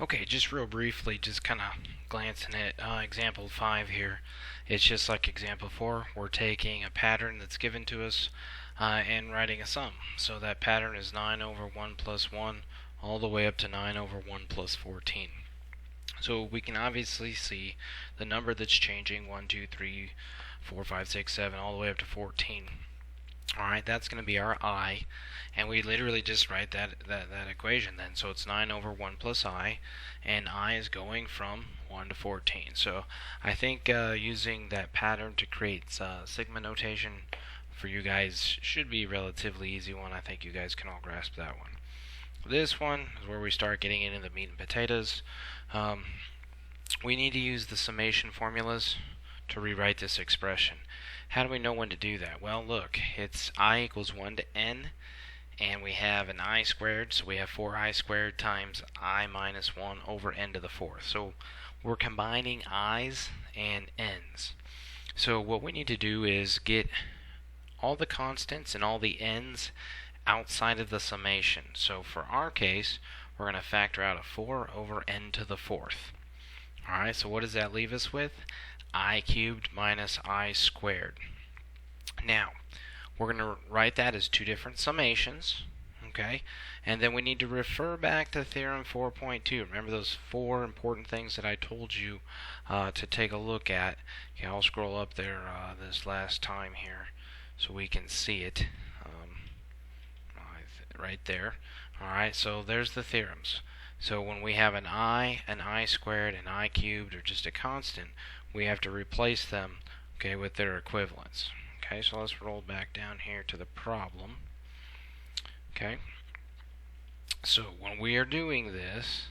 Okay, just real briefly, just kind of glancing at example 5 here. It's just like example 4. We're taking a pattern that's given to us and writing a sum. So that pattern is 9 over 1 plus 1 all the way up to 9 over 1 plus 14. So we can obviously see the number that's changing 1, 2, 3, 4, 5, 6, 7 all the way up to 14. Alright, that's going to be our I, and we literally just write that equation then. So it's 9 over 1 plus I, and I is going from 1 to 14. So I think using that pattern to create sigma notation for you guys should be a relatively easy one. I think you guys can all grasp that one. This one is where we start getting into the meat and potatoes. We need to use the summation formulas to rewrite this expression. How do we know when to do that? Well, look, it's I equals 1 to n, and we have an I squared, so we have 4I squared times I minus 1 over n to the 4th. So we're combining i's and n's. So what we need to do is get all the constants and all the n's outside of the summation. So for our case, we're going to factor out a 4 over n to the 4th. Alright, so what does that leave us with? I cubed minus I squared. Now, we're going to write that as two different summations, okay? And then we need to refer back to theorem 4.2. Remember those 4 important things that I told you to take a look at. Okay, I'll scroll up there this last time here so we can see it right there. Alright, so there's the theorems. So when we have an I squared, an I cubed, or just a constant, we have to replace them, okay, with their equivalents. Okay, so let's roll back down here to the problem. Okay, so when we are doing this,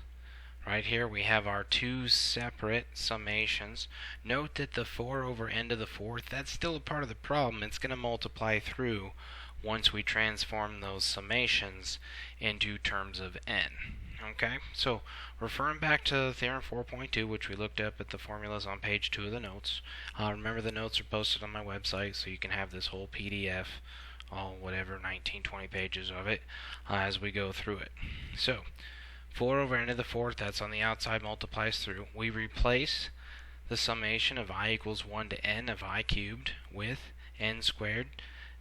right here we have our two separate summations. Note that the 4 over n to the 4th, that's still a part of the problem. It's going to multiply through once we transform those summations into terms of n. Okay, so referring back to theorem 4.2, which we looked up at the formulas on page 2 of the notes. Remember, the notes are posted on my website, so you can have this whole PDF, all whatever, 19, 20 pages of it, as we go through it. So 4 over n to the 4th, that's on the outside, multiplies through. We replace the summation of I equals 1 to n of I cubed with n squared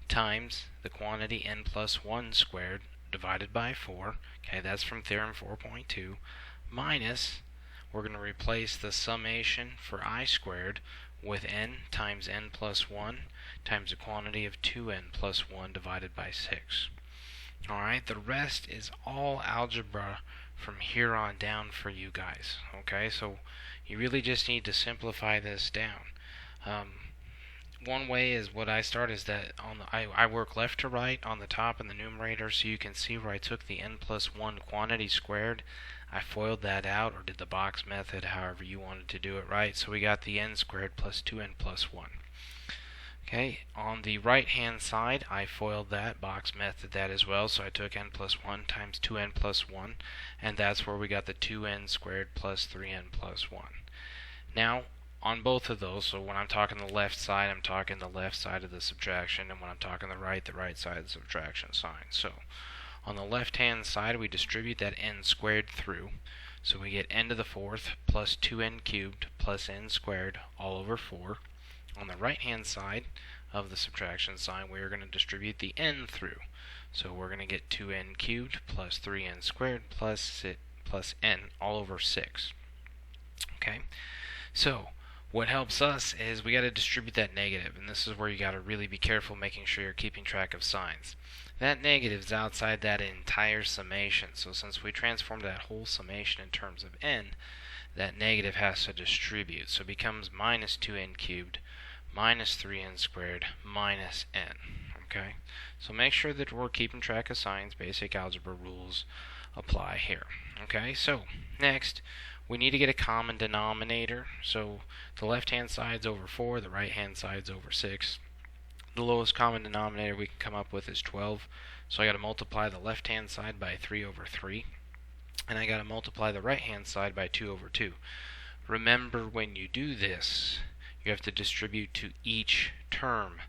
times the quantity n plus 1 squared divided by 4. Okay, that's from theorem 4.2. Minus, we're going to replace the summation for I squared with n times n plus 1 times the quantity of 2n plus 1 divided by 6. Alright, the rest is all algebra from here on down for you guys. Okay, so you really just need to simplify this down. One way is what I start is that I work left to right on the top in the numerator, so you can see where I took the n plus 1 quantity squared. I FOILed that out, or did the box method, however you wanted to do it, right? So we got the n squared plus 2n plus 1. Okay, on the right hand side, I FOILed that, box method that as well, so I took n plus 1 times 2n plus 1, and that's where we got the 2n squared plus 3n plus 1. Now, on both of those, so when I'm talking the left side, I'm talking the left side of the subtraction, and when I'm talking the right side of the subtraction sign. So on the left hand side, we distribute that n squared through, so we get n to the 4th plus 2n cubed plus n squared all over 4. On the right hand side of the subtraction sign, we are going to distribute the n through, so we're going to get 2n cubed plus 3n squared plus n all over 6. Okay, so what helps us is we got to distribute that negative, and this is where you got to really be careful making sure you're keeping track of signs. That negative is outside that entire summation, so since we transformed that whole summation in terms of n, that negative has to distribute, so it becomes minus 2n cubed minus 3n squared minus n. Okay, so make sure that we're keeping track of signs. Basic algebra rules apply here. Okay, so next we need to get a common denominator. So the left hand side's over 4, the right hand side's over 6. The lowest common denominator we can come up with is 12. So I got to multiply the left hand side by 3 over 3. And I got to multiply the right hand side by 2 over 2. Remember, when you do this, you have to distribute to each term,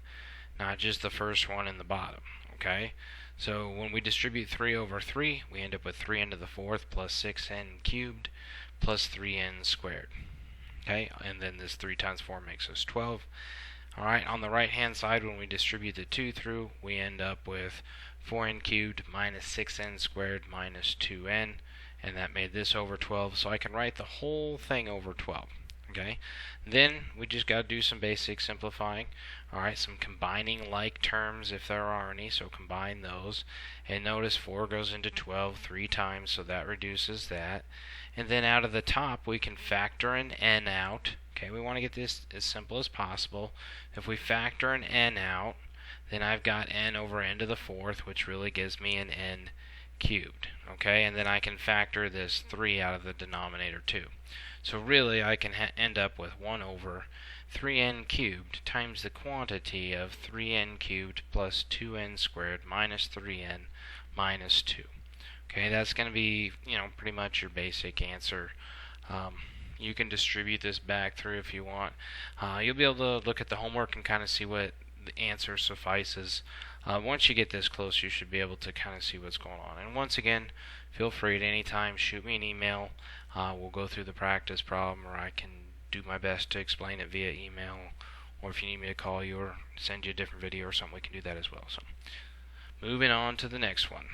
not just the first one in the bottom. Okay? So when we distribute 3 over 3, we end up with 3n to the 4th plus 6n cubed plus 3n squared. Okay, and then this 3 times 4 makes us 12. Alright, on the right hand side, when we distribute the 2 through, we end up with 4n cubed minus 6n squared minus 2n, and that made this over 12, so I can write the whole thing over 12. Okay, then we just got to do some basic simplifying. Alright, some combining like terms if there are any, so combine those. And notice 4 goes into 12 3 times, so that reduces that. And then out of the top, we can factor an n out. Okay, we want to get this as simple as possible. If we factor an n out, then I've got n over n to the 4th, which really gives me an n cubed. Okay, and then I can factor this 3 out of the denominator too. So really I can end up with 1 over 3n cubed times the quantity of 3n cubed plus 2n squared minus 3n minus 2. Okay, that's going to be, pretty much your basic answer. You can distribute this back through if you want. You'll be able to look at the homework and kind of see what the answer suffices. Once you get this close, you should be able to kind of see what's going on. And once again, feel free at any time, shoot me an email. We'll go through the practice problem, or I can do my best to explain it via email. Or if you need me to call you or send you a different video or something, we can do that as well. So, moving on to the next one.